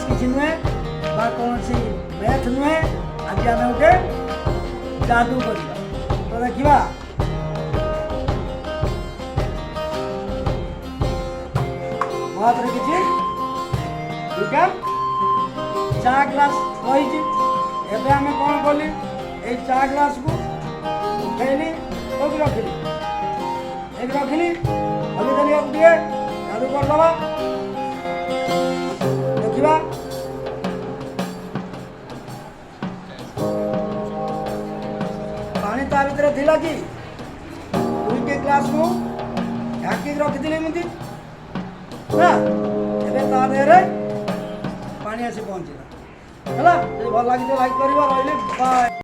Science किसी नुहे बा कौन सी मैथ नुहे आज आम गोटे जादू करवा तो देखा हाथ किसी दुटा चा ग्लास रही एवं आम कौन कली ये चा ग्लास को उठेली कौन रखिली एक रखिली हली देली गोटे जादू करदे देखा पानी ता भीतर थिला कि दुईटे ग्लास को ढाकी रखिली एमती ना एवं ता देहरे पानी आसी पहुँचला है भल लगी तो लाइक कर बाय।